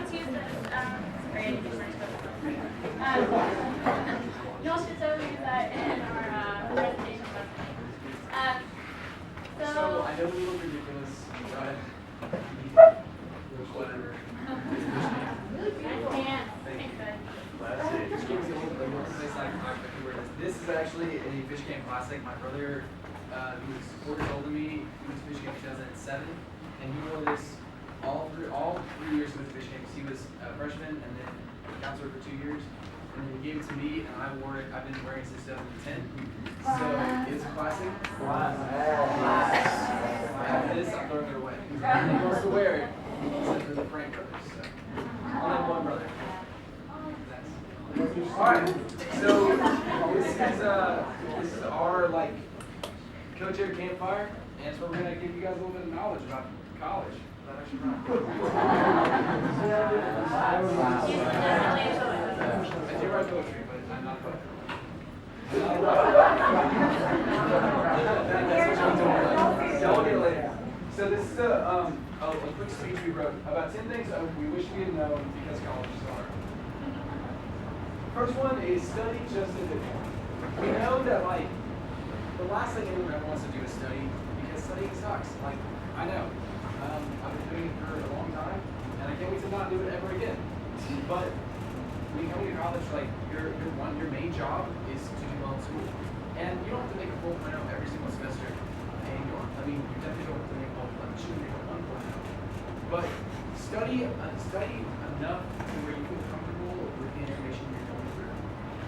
let's use this. It's great. Y'all should totally use that in our presentation lesson. So I know we look ridiculous, but whatever. Fish camp is the only place I can wear this. This is actually a fish camp classic. My brother, who was 4 years older than me, he went to fish camp in 2007, and he wore this all 3 years he went to fish camp. He was a freshman and then counselor for 2 years. And then he gave it to me, and I wore it. I've been wearing it since 2010. So it's a classic. After this, I'm throwing it away. He wants to wear it. Except for the Frank brothers. So I'll have one brother. Alright. So this is our coach air campfire, and so we're gonna give you guys a little bit of knowledge about college. Is that actually I do write poetry, but I'm not a poet. Tell me later. So this is a quick speech we wrote about 10 things we wish we had known because college is hard. First one is study just as it is. We know that the last thing anyone ever wants to do is study because studying sucks. I know. I've been doing it for a long time, and I can't wait to not do it ever again. But when you come to college, your main job is to do well in school, and you don't have to make a 4.0 every single semester. You definitely don't have to make you shouldn't make a 1.0. But study enough to where you feel comfortable with the information you're going through.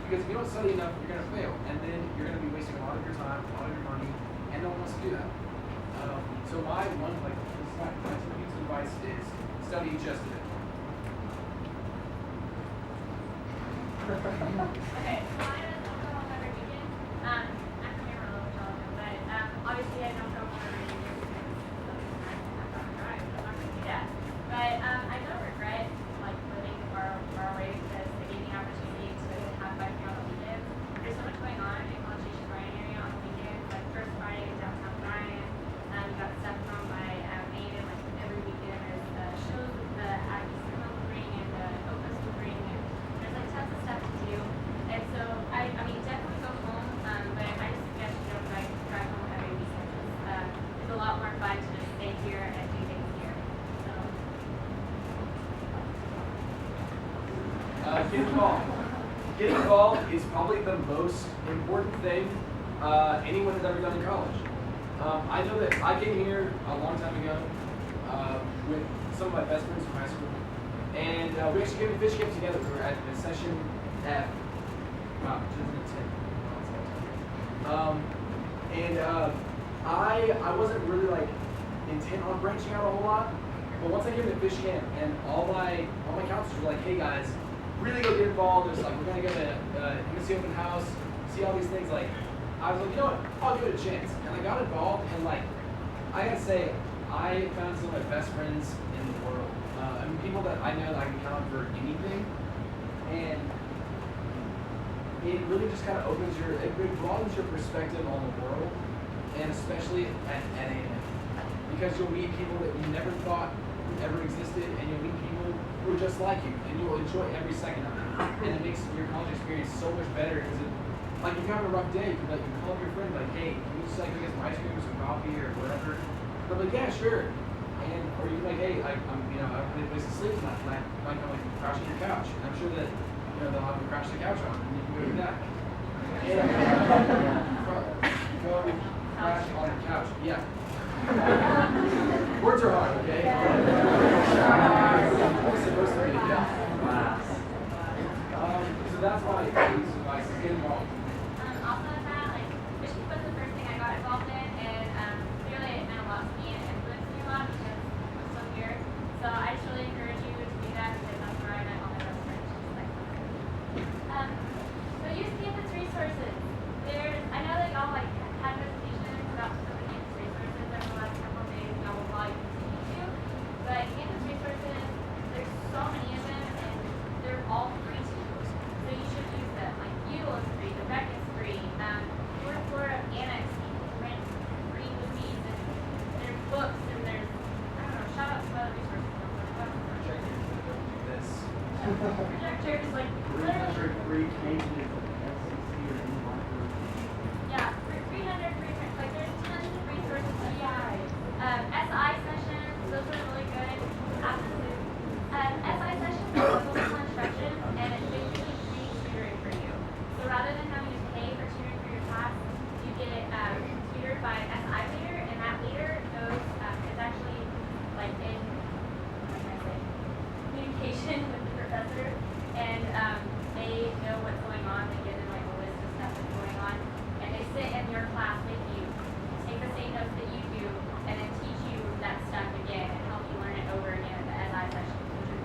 Because if you don't study enough, you're going to fail, and then you're going to be wasting a lot of your time, a lot of your money, and no one wants to do that. So my two pieces of advice is study just a bit. Okay, so I don't go home every weekend. I'm from Amarillo, which I'll know, but obviously I don't go home every weekend because I'm not drive. I'm not going to do that. But I don't regret living far away because it gave me the opportunity to have fun on the weekends. There's so much going on in College Station Bryan area on the weekends. First Friday in downtown Bryan. We got stuff from my maid, and every weekend there's shows with the Aggies will bring and the Opus will bring, and there's tons of stuff to do. And so I definitely go home, but I just suggest you don't drive home every weekend. It's a lot more fun to just stay here and do things here. So. Get involved. Getting involved is probably the most important thing anyone has ever done in college. I know that I came here a long time ago with some of my best friends from high school, and we actually came to fish camp together. We were at the session F, 2010. I wasn't really intent on branching out a whole lot, but once I came to fish camp and all my counselors were like, hey guys, really go get involved. There's we're gonna go to MSC open house, see all these things. I was like, you know what, I'll give it a chance. And I got involved, and I gotta say, I found some of my best friends in the world. People that I know that I can count on for anything. And it really just kind of it broadens your perspective on the world, and especially at A&M. Because you'll meet people that you never thought ever existed, and you'll meet people who are just like you, and you'll enjoy every second of it. And it makes your college experience so much better because if you're having a rough day, you can call up your friend hey, can you just go get some ice cream or some coffee or whatever? They're like, yeah, sure. Or you can hey, I don't have any place to sleep tonight. And I might come crash on your couch. And I'm sure that they'll have you crash the couch on, and you can go do that. Go crash on your couch. Yeah. Words are hard, okay? It's supposed to be, yeah. So that's my piece of advice is get involved. Also with that, fishing was the first thing I got involved in, and clearly it meant a lot to me and influenced me a lot because I'm still here. So I just really encourage you to do that because that's where I met all my best friends. So use campus resources. I know that y'all had presentations about some of the campus resources over the last couple of days, and y'all will probably continue to. But campus resources projectors, like literally. 300 free pages of SEC or any library. Yeah, 300 free, like there's tons of resources. Yeah. SI sessions, those are really good. Absolutely. SI sessions are local instruction, and it's basically free tutoring for you. So rather than having to pay for tutoring for your class, you get it tutored by an SI leader, and that leader knows is actually like in what can I say, communication with the professor, and they know what's going on. They get in like a list of stuff that's going on, and they sit in your class with you, take the same notes that you do, and then teach you that stuff again and help you learn it over again at the SI sessions, which are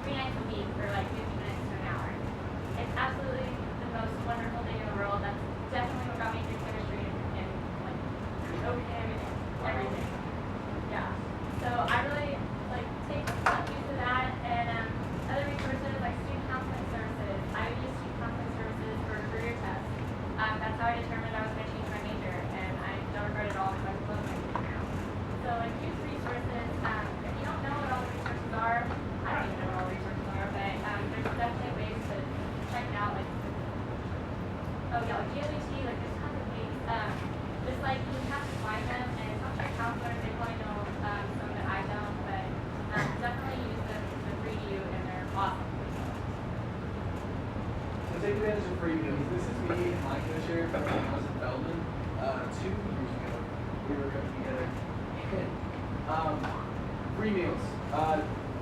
three nights a week for like 50 minutes to an hour. It's absolutely the most wonderful thing in the world. That's definitely what got me through chemistry and like OChem and everything. Yeah. So I really like take use of that, and other resources like student counseling services. I would use student counseling services for career tests. That's how I determined I was going to change my major, and I don't regret it all because I love my major now. So like use resources. If you don't know what all the resources are, I don't even know what all the resources are, but there's definitely ways to check it out. Like oh yeah, like GLHT, like there's tons of ways. Just like you have to find them, and talk to your counselor. They probably know some that I don't, but definitely use them to free you, and they're awesome. So take advantage of free meals. This is me and Mike gonna share from when I was in Feldman 2 years ago. We were coming together. Free meals.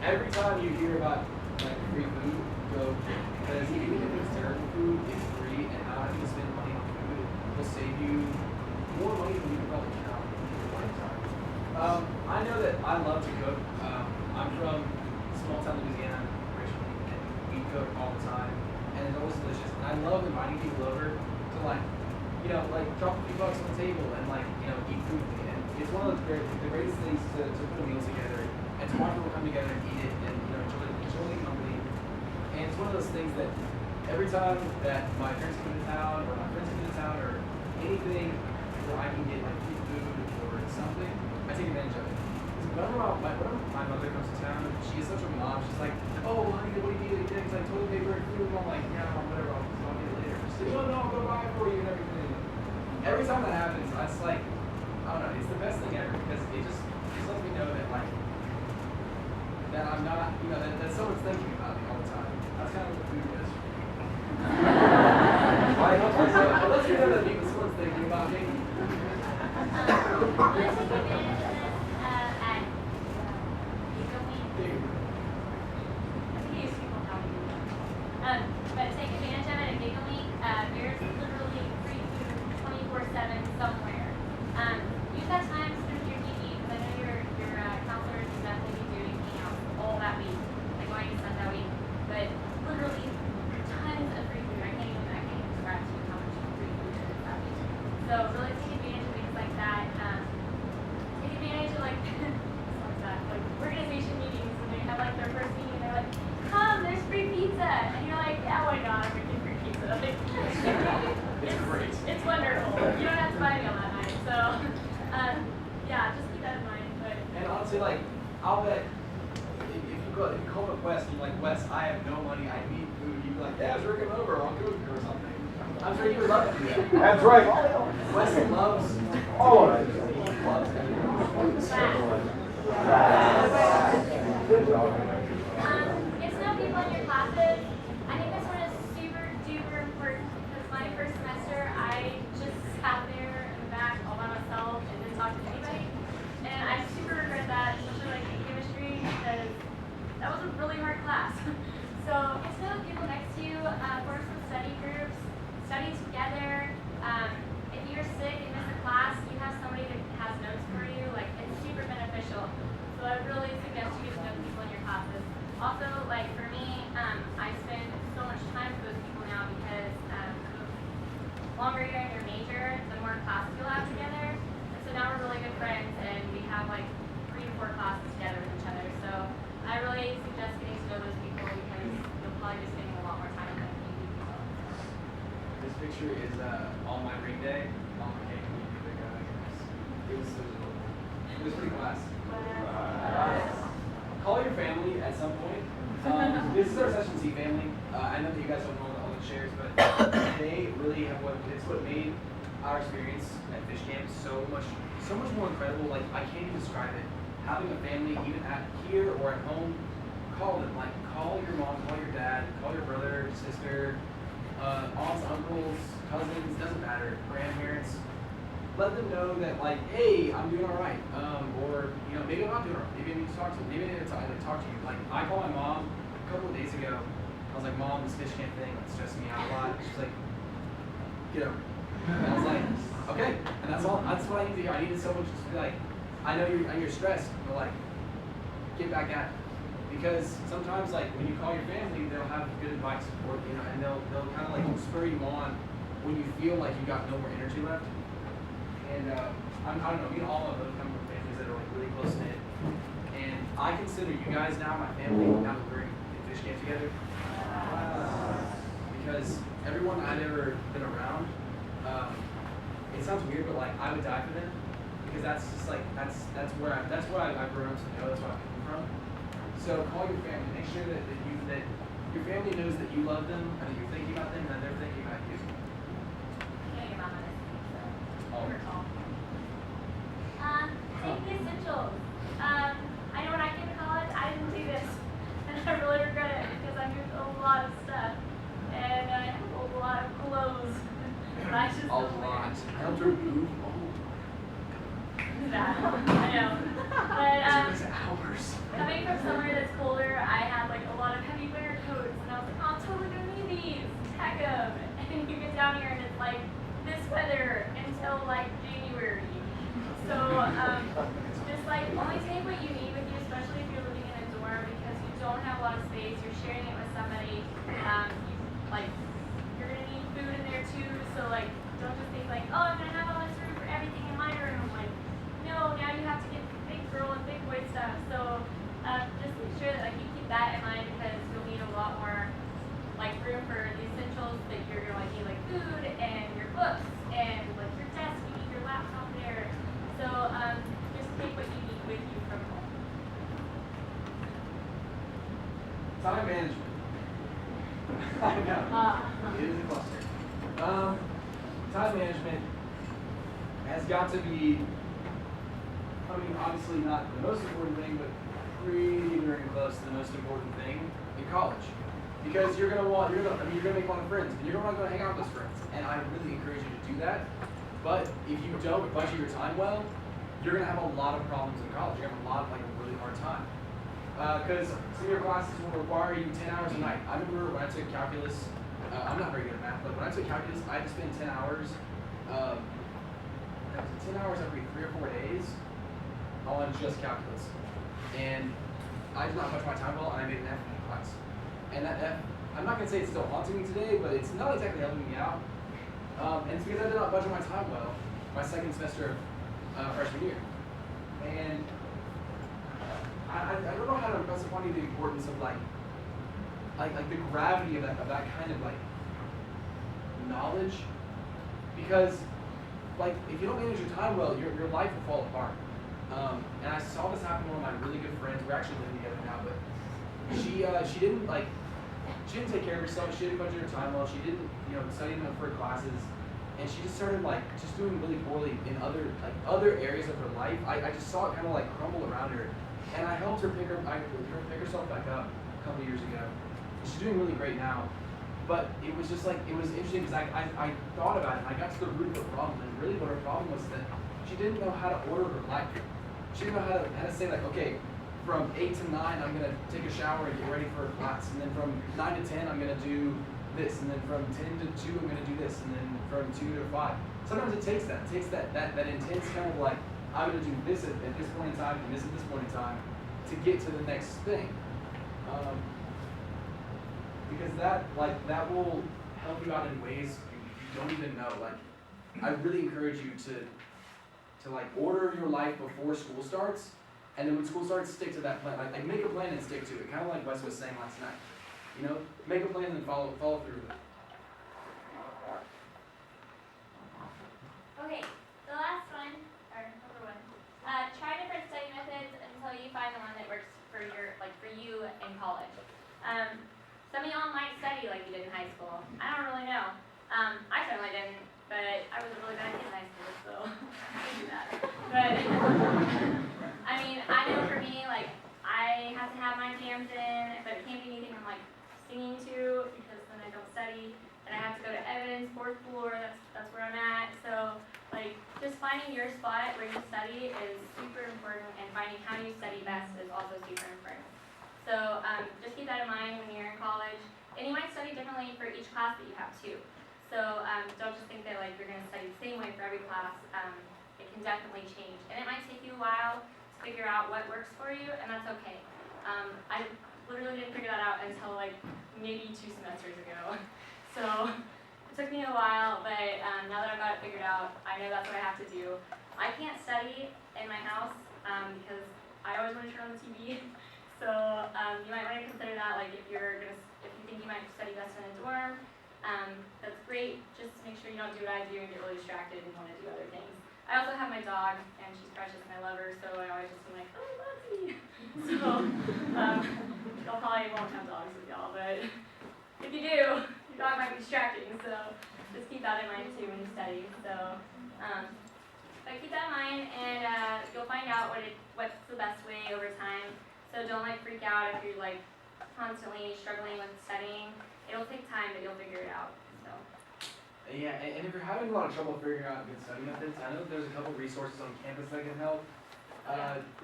Every time you hear about like free food, go because even if it's terrible food, it's free, and how you spend money on food will save you more money than you can probably count in your lifetime. I know that I love to cook. I'm from small town Louisiana originally, and we cook all the time, and it's always delicious. And I love inviting people over to like, like drop a few bucks on the table and like, eat food with me. And it's one of the greatest things to put a meal together and to watch people come together and eat it and enjoy the company. And it's one of those things that every time that my parents come into town or my friends come into town or anything where I can get like free food or something, I take advantage of it. Because whenever my mother comes to town, she is such a mom. She's like, oh, honey, what do you need? It's like toilet paper and food. And I'm like, yeah, whatever, I'll get it later. She's like, no, I'll go buy it for you and everything. Every time that happens, I just like, I don't know, it's the best thing ever because it just lets me know that like, that I'm not, that someone's thinking about me all the time. That's kind of what food is. Right? So it lets me know that someone's thinking about me. But take advantage of it at Giggle Week. There's literally free food 24/7 somewhere. Use that time to spend with your DD because I know your counselors will definitely be doing hangouts all that week, like going to stuff that week. But literally tons of free food. I can't even describe to you how much free food there is that week. So really take advantage of things like that. Take advantage of like like organization meetings when they have like their first meeting. They're like, come, there's free pizza, and you're like, yeah, why not? I'm making free pizza. Like, It's great. It's wonderful. You don't have to buy a meal that night. So, yeah, just keep that in mind. But And honestly, like, I'll bet if you call up Wes and you're like, Wes, I have no money, I need food, you'd be like, yeah, sure, come over, I'll cook or something. I'm sure you would love to do that. That's right. Wes loves All of it. he loves to do get to know people in your classes. I think this one is super duper important because my first semester I just sat there in the back all by myself and didn't talk to anybody. And I super regret that, especially like in chemistry, because that was a really hard class. So get to know the people next to you, form some study groups, study together. If you're sick and miss a class, you have somebody that has notes for you. Like it's super beneficial. So I really suggest you get to know the people in your classes. Also, like for me, I spend so much time with those people now because the longer you're in your major, the more classes you'll have together. And so now we're really good friends, and we have like 3 to 4 classes together with each other. So I really suggest getting to know those people because you'll probably be spending a lot more time with them than you do yourself. This picture is on my ring day. On my cake, it was so cool. It was pretty class. Call your family at some point. this is our session C family. I know that you guys don't know all the shares, but they really have it's what made our experience at fish camp so much more incredible. Like I can't even describe it. Having a family, even at here or at home, call them. Like call your mom, call your dad, call your brother, sister, aunts, uncles, cousins, doesn't matter, grandparents. Let them know that like, hey, I'm doing all right. Or maybe I'm not doing all right. Maybe I need to talk to them. Maybe I need to talk to you. Like I called my mom a couple of days ago. I was like, Mom, this fish camp thing it's stressing me out a lot. She's like, get over it. And I was like, okay. And that's all. That's what I need to hear. I needed someone just to be like, I know you're stressed, but like, get back at it. Because sometimes like when you call your family, they'll have good advice support, and they'll kind of like spur you on when you feel like you got no more energy left. And I don't know, me and all of those come from families that are like really close knit. And I consider you guys now my family now that we're in fish camp together. Because everyone I've ever been around, it sounds weird, but like I would die for them. Because that's just like that's where I've grown up to know, that's where I'm coming from. So call your family. Make sure that your family knows that you love them and that you're thinking about them and that they're thinking about you. Your mama doesn't think so. Oh. Take the essentials. I know when I came to college, I didn't do this, and I really regret it because I moved a lot of stuff, and I have a lot of clothes. But I just A lot. I helped her move. That I know. But It was hours. coming from somewhere that's colder, I had like a lot of heavy winter coats, and I was like, oh, I'm totally gonna need these. Heck 'em. And you get down here and it's like this weather until like January. So just like only take what you need with you, especially if you're living in a dorm because you don't have a lot of space. You're sharing it with somebody. You're gonna need food in there too. So like don't just think like, oh, I'm gonna have all this room for everything in my room. Like no, now you have to get big girl and big boy stuff. So just make sure that like you keep that in mind because you'll need a lot more like room for the essentials that you're gonna like need like food and your books and like your desk. You need your laptop there. So just take what you need with you from home. Time management. I know. It is a cluster. Time management has got to be, I mean, obviously not the most important thing, but pretty very close to the most important thing in college. Because you're gonna make a lot of friends, and you're gonna want to go hang out with those friends. And I really encourage you to do that. But if you don't budget your time well, you're gonna have a lot of problems in college. You're gonna have a really hard time. Because some of your classes will require you 10 hours a night. I remember when I took calculus, I'm not very good at math, but when I took calculus, I had to spend 10 hours, 10 hours every 3 or 4 days on just calculus. And I did not budget my time well, and I made an F in the class. And that F, I'm not gonna say it's still haunting me today, but it's not exactly helping me out. And it's because I did not budget my time well my second semester of freshman year. And I don't know how to impress upon you the importance of like the gravity of that kind of like knowledge, because like if you don't manage your time well, your life will fall apart. And I saw this happen to one of my really good friends. We're actually living together now, but she didn't take care of herself. She didn't budget her time well. She didn't study enough for her classes, and she just started just doing really poorly in other areas of her life. I just saw it kind of like crumble around her. And I helped her pick herself back up a couple years ago. She's doing really great now. But it was just it was interesting because I thought about it and I got to the root of the problem. And really what her problem was that she didn't know how to order her life. She didn't know how to say okay, from 8 to 9 I'm gonna take a shower and get ready for a class. And then from 9 to 10 I'm gonna do this. And then from 10 to 2 I'm gonna do this. And then from 2 to 5. Sometimes it takes that. It takes that intense kind of I'm going to do this at this point in time and this at this point in time to get to the next thing. Because that will help you out in ways you don't even know. I really encourage you to order your life before school starts, and then when school starts, stick to that plan. Make a plan and stick to it. Kind of like Wes was saying last night. Make a plan and follow through with it. Okay, the last one, or number one. Try different study methods until you find the one that works for you in college. Some of y'all might study like you did in high school. I don't really know. I certainly didn't, but I was a really bad kid in high school, so I didn't do that. But I mean, I know for me, like I have to have my jams in, but it can't be anything I'm like singing to because then I don't study. And I have to go to evidence, fourth floor, that's where I'm at. So like just finding your spot where you study is super important, and finding how you study best is also super important. So just keep that in mind when you're in college. And you might study differently for each class that you have too. So don't just think that like you're going to study the same way for every class. It can definitely change. And it might take you a while to figure out what works for you, and that's okay. I literally didn't figure that out until like maybe 2 semesters ago. So it took me a while, but now that I've got it figured out, I know that's what I have to do. I can't study in my house because I always want to turn on the TV. So you might want to consider that, like if you think you might study best in a dorm, that's great. Just make sure you don't do what I do and get really distracted and want to do other things. I also have my dog, and she's precious and I love her, so I always just am like, oh, Lottie. So y'all probably won't have dogs with y'all, but if you do, your dog might be distracting. So just keep that in mind too when you study. So but keep that in mind, and you'll find out what's the best way over time. So don't like freak out if you're like constantly struggling with studying. It'll take time, but you'll figure it out. So. Yeah, and if you're having a lot of trouble figuring out good study methods, I know there's a couple resources on campus that can help.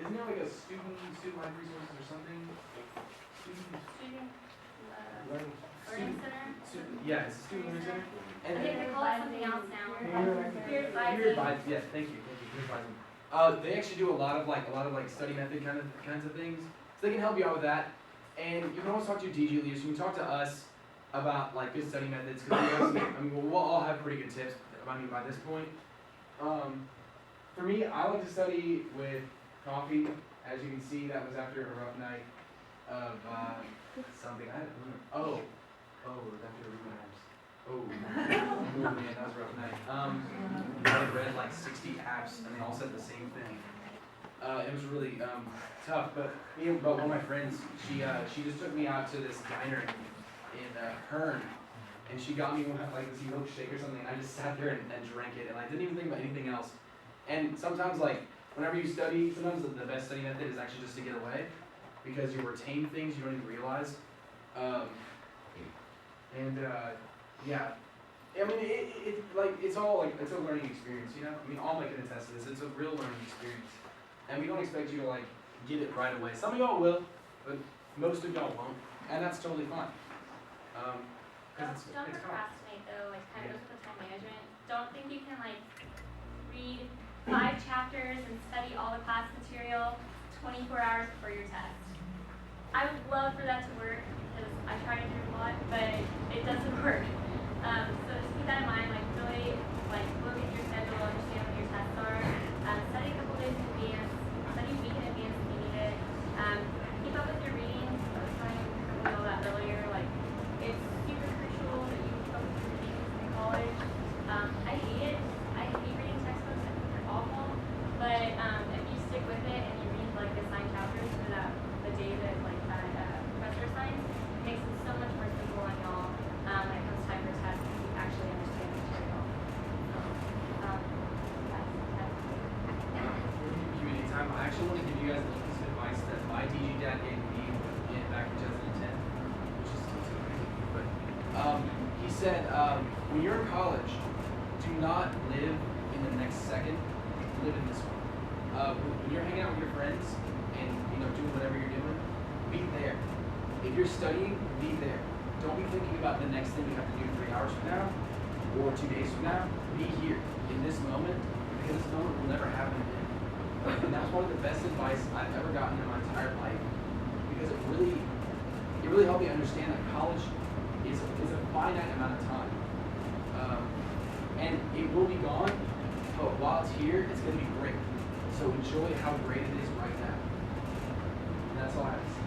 Isn't there like a student life resources or something? Student Learning center. Yeah, it's a student learning center. I think they call it something else now. Peer Peer advising. advising. Yes, thank you. Peer advising. They actually do a lot of study method kinds of things, so they can help you out with that. And you can always talk to your DG leaders. You can talk to us about like good study methods, because we'll all have pretty good tips. I mean, by this point, for me, I like to study with coffee. As you can see, that was after a rough night of something. I don't remember. Oh, it was after a relapse. Oh man, that was a rough night. I read like 60 apps and they all said the same thing. It was really tough, but one of my friends, she just took me out to this diner in Hearn, and she got me like this milkshake or something, and I just sat there and drank it, and I didn't even think about anything else. And sometimes, like, whenever you study, sometimes the best study method is actually just to get away, because you retain things you don't even realize. Yeah. I mean, it's all like, it's a learning experience, you know? I mean, all I can attest to this, it's a real learning experience. And we don't expect you to like, get it right away. Some of y'all will, but most of y'all won't, and that's totally fine. Don't procrastinate though, like kind of goes with the time management. Don't think you can like read 5 chapters and study all the class material 24 hours before your test. I would love for that to work because I try to do it a lot, but it doesn't work. So just keep that in mind, like really like look at your schedule, understand what your tests are, study a couple days in advance, study a week in advance if you need it. Keep up with your readings. I was telling you all that earlier, like it's super crucial that you keep up with your readings in college. I hate it. I hate reading textbooks. I think they're awful. But if you stick with it and you read like assigned chapters for the day that like that professor assigns, it makes it so much more simple on y'all when it comes time for tests because you actually understand the material. So that's Community time. I actually want to give you guys a little piece of advice that my DG dad gave me back in 2010, which is still so crazy. But he said, when you're in college, do not live in the next second. Live in this one. When you're hanging out with your friends and doing whatever you're doing, be there. If you're studying, be there. Don't be thinking about the next thing you have to do 3 hours from now or 2 days from now. Be here in this moment, because this moment will never happen again. And that's one of the best advice I've ever gotten in my entire life, because it really helped me understand that college is a finite amount of time, and it will be gone. But while it's here, it's going to be great. So enjoy how great it is right now. And that's all I have to say.